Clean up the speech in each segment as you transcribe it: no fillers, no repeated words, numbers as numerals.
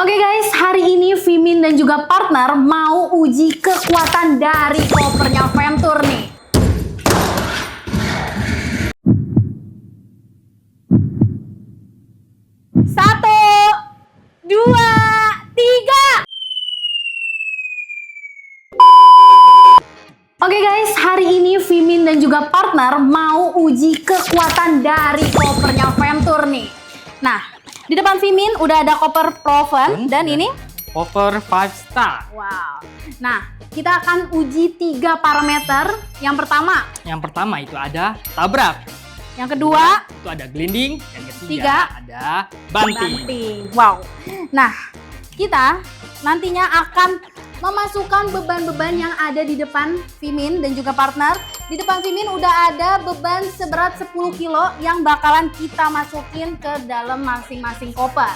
Oke guys, hari ini Vimin dan juga partner mau uji kekuatan dari kopernya Venture nih. Satu, dua, tiga. Oke guys, hari ini Vimin dan juga partner mau uji kekuatan dari kopernya Venture nih. Nah, di depan Vimin udah ada koper Proven dan ini Koper 5 star. wow. Nah, kita akan uji 3 parameter. Yang pertama itu ada tabrak. yang kedua Itu ada gliding. Yang Tiga. ketiga ada banting. Wow. Nah, kita nantinya akan memasukkan beban-beban yang ada di depan Vimin dan juga partner. Di depan Vimin udah ada beban seberat 10 kilo yang bakalan kita masukin ke dalam masing-masing koper.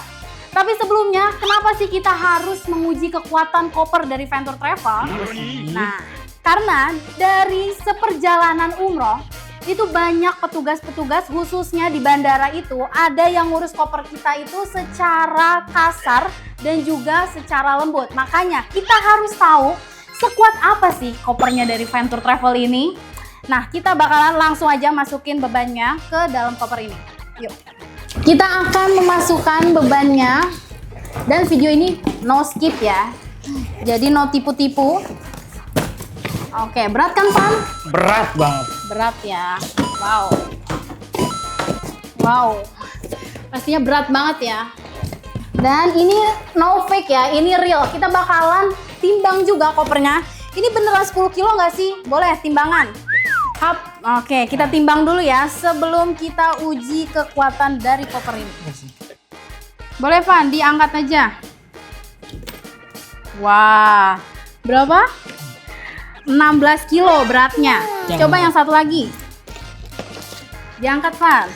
Tapi sebelumnya, kenapa sih kita harus menguji kekuatan koper dari Venture Travel? Nah, karena dari seperjalanan umroh, itu banyak petugas-petugas khususnya di bandara itu ada yang ngurus koper kita itu secara kasar dan juga secara lembut. Makanya kita harus tahu sekuat apa sih kopernya dari Venture Travel ini. Nah, kita bakalan langsung aja masukin bebannya ke dalam koper ini. Yuk. Kita akan memasukkan bebannya dan video ini no skip ya. Jadi no tipu-tipu. Oke, berat kan, Pan? Berat banget. Berat ya. Wow. Wow. Pastinya berat banget ya. Dan ini no fake ya, ini real. Kita bakalan timbang juga kopernya. Ini beneran 10 kilo nggak sih? Boleh timbangan? Hap. Oke, kita timbang dulu ya sebelum kita uji kekuatan dari koper ini. Boleh, Van, diangkat aja. Wah. Berapa? 16 kilo beratnya. Coba yang satu lagi. Diangkat, Van.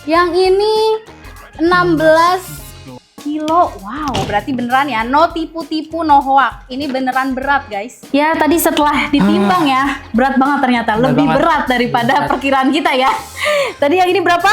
Yang ini 16 kilo. Wow, berarti beneran ya. No tipu-tipu, no hoax. Ini beneran berat, guys. Ya, tadi setelah ditimbang ya, berat banget ternyata. Lebih berat daripada perkiraan kita ya. Tadi yang ini berapa?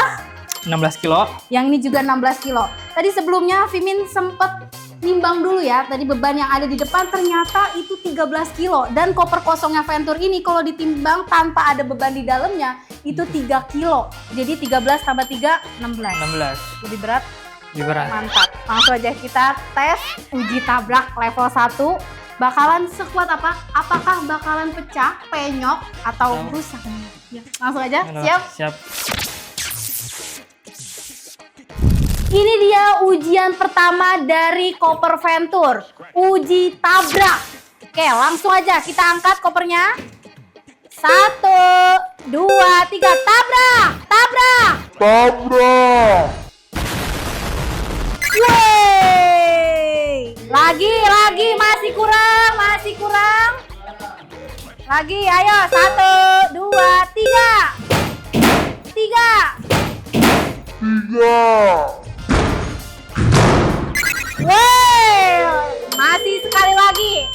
16 kilo. Yang ini juga 16 kilo. Tadi sebelumnya Vimin sempet nimbang dulu ya, tadi beban yang ada di depan ternyata itu 13 kilo. Dan koper kosongnya Venture ini kalau ditimbang tanpa ada beban di dalamnya itu 3 kilo. Jadi 13 tambah 3, 16. 16. Lebih berat? Lebih berat. Mantap. Langsung aja kita tes uji tabrak level 1. Bakalan sekuat apa? Apakah bakalan pecah, penyok, atau rusak? Ya, langsung aja, siap? Siap. Ini dia ujian pertama dari koper Venture, uji tabrak. Oke, langsung aja kita angkat kopernya. 1, 2, 3, tabrak! Tabrak! Tabrak! Yeay! Lagi, masih kurang. Lagi, ayo, 1, 2, 3. 3. 3. Wey, masih sekali lagi.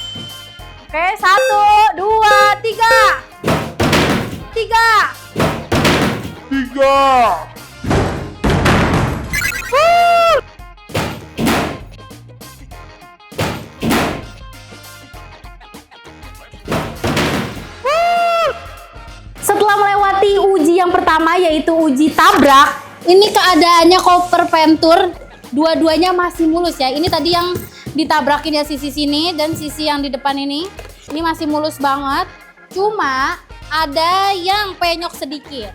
Oke, 1, 2, 3. 3. 3. Setelah melewati uji yang pertama yaitu uji tabrak, ini keadaannya koper Venture dua-duanya masih mulus ya. Ini tadi yang ditabrakin ya sisi sini dan sisi yang di depan ini masih mulus banget. Cuma ada yang penyok sedikit.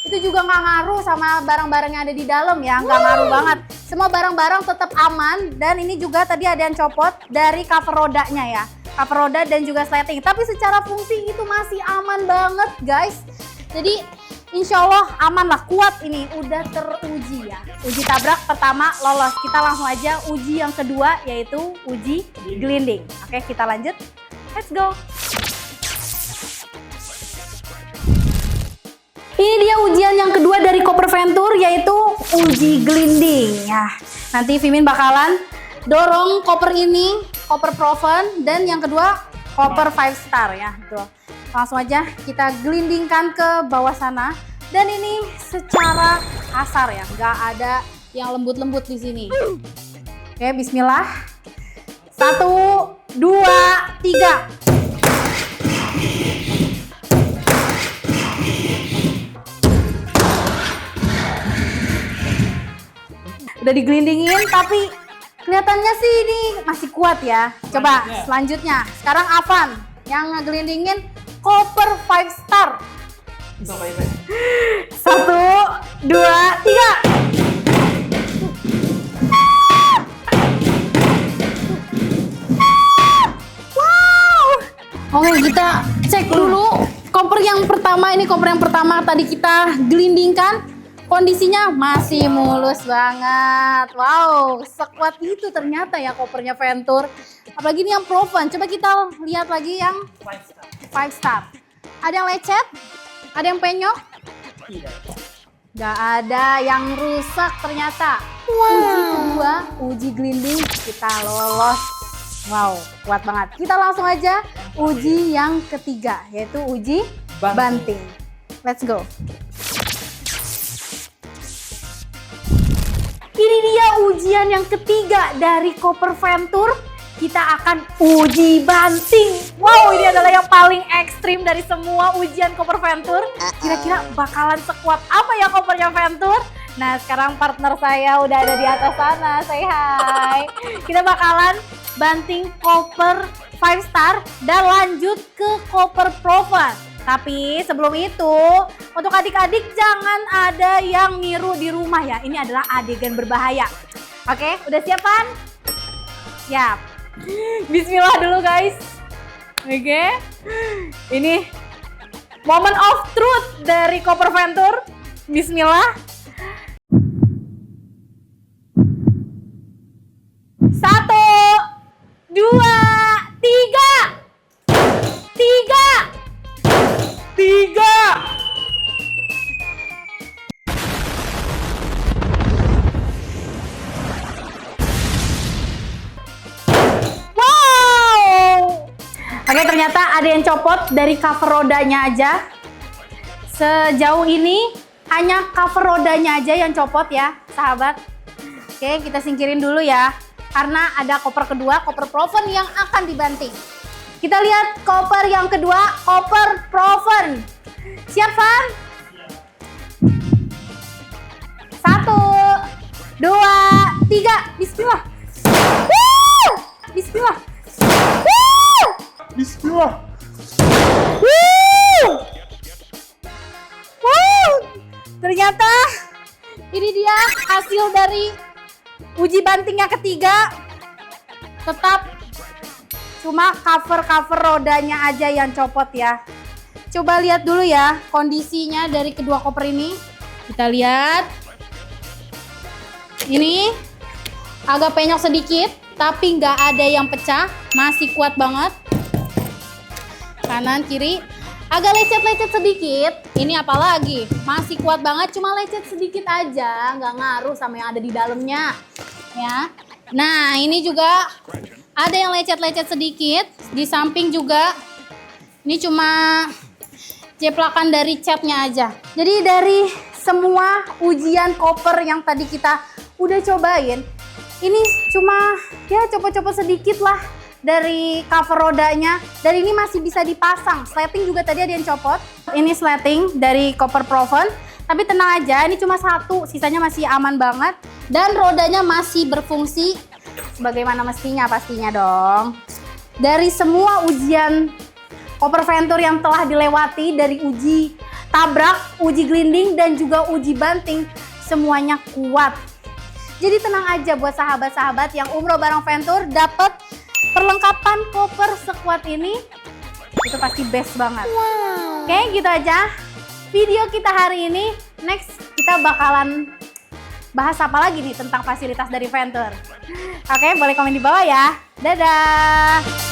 Itu juga nggak ngaruh sama barang-barang yang ada di dalam ya, nggak ngaruh banget. Semua barang-barang tetap aman dan ini juga tadi ada yang copot dari cover rodanya ya. Cover roda dan juga sleting. Tapi secara fungsi itu masih aman banget guys. Jadi insya Allah aman lah, kuat ini, udah teruji ya. Uji tabrak pertama lolos, kita langsung aja uji yang kedua yaitu uji gliding. Oke, kita lanjut, let's go. Ini dia ujian yang kedua dari koper Venture yaitu uji gliding. Ya, nanti Vimin bakalan dorong koper ini, koper Proven, dan yang kedua koper 5 star ya. Tuh. Langsung aja kita gelindingkan ke bawah sana. Dan ini secara kasar ya, nggak ada yang lembut-lembut di sini. Oke, bismillah. 1, 2, 3. Udah digelindingin, tapi kelihatannya sih ini masih kuat ya. Coba selanjutnya. Sekarang Avan yang ngegelindingin koper 5 star. 1, 2, 3. Oke, kita cek dulu koper yang pertama. Ini koper yang pertama tadi kita gelindingkan. Kondisinya masih mulus banget. Wow, sekuat itu ternyata ya kopernya Venture. Apalagi ini yang Proven. Coba kita lihat lagi yang 5 star. Ada yang lecet? Ada yang penyok? Tidak. Gak ada yang rusak ternyata. Uji kedua, uji gelinding, kita lolos. Wow, kuat banget. Kita langsung aja uji yang ketiga, yaitu uji banting. Let's go. Ini dia ujian yang ketiga dari koper Venture. Kita akan uji banting. Wow, ini adalah yang paling ekstrim dari semua ujian koper Venture. Kira-kira bakalan sekuat apa ya kopernya Venture? Nah, sekarang partner saya udah ada di atas sana. Say hi. Kita bakalan banting koper 5 star dan lanjut ke koper Proven. Tapi sebelum itu, untuk adik-adik jangan ada yang niru di rumah ya. Ini adalah adegan berbahaya. Oke, udah siap kan? Siap. Bismillah dulu guys. Oke. Ini moment of truth dari koper Venture. Bismillah. 1, 2, 3. 3. Wow. Oke, ternyata ada yang copot dari cover rodanya aja. Sejauh ini hanya cover rodanya aja yang copot ya, sahabat. Oke, kita singkirin dulu ya. Karena ada koper kedua, koper Proven yang akan dibanting. Kita lihat koper yang kedua, koper Proven. Siap, Van? 1, 2, 3. Bismillah. Woo! Bismillah. Woo! Bismillah. Woo! Woo! Ternyata ini dia hasil dari uji banting yang ketiga. Tetap cuma cover rodanya aja yang copot ya. Coba lihat dulu ya kondisinya dari kedua koper ini. Kita lihat. Ini agak penyok sedikit, tapi nggak ada yang pecah. Masih kuat banget. Kanan, kiri. Agak lecet-lecet sedikit. Ini apalagi, masih kuat banget. Cuma lecet sedikit aja, nggak ngaruh sama yang ada di dalamnya. Ya. Nah, ini juga ada yang lecet-lecet sedikit. Di samping juga. Ini cuma jeplakan dari catnya aja. Jadi dari semua ujian koper yang tadi kita udah cobain, ini cuma ya copot-copot sedikit lah dari cover rodanya. Dan ini masih bisa dipasang. Sleting juga tadi ada yang copot. Ini sleting dari koper Proven. Tapi tenang aja, ini cuma satu, sisanya masih aman banget. Dan rodanya masih berfungsi sebagaimana mestinya pastinya dong. Dari semua ujian koper Venture yang telah dilewati, dari uji tabrak, uji gelinding, dan juga uji banting, semuanya kuat. Jadi tenang aja buat sahabat-sahabat yang umroh bareng Venture, dapat perlengkapan koper sekuat ini, itu pasti best banget. Wow. Oke, gitu aja video kita hari ini. Next kita bakalan bahas apa lagi nih tentang fasilitas dari Venture. Oke, boleh komen di bawah ya. Dadah.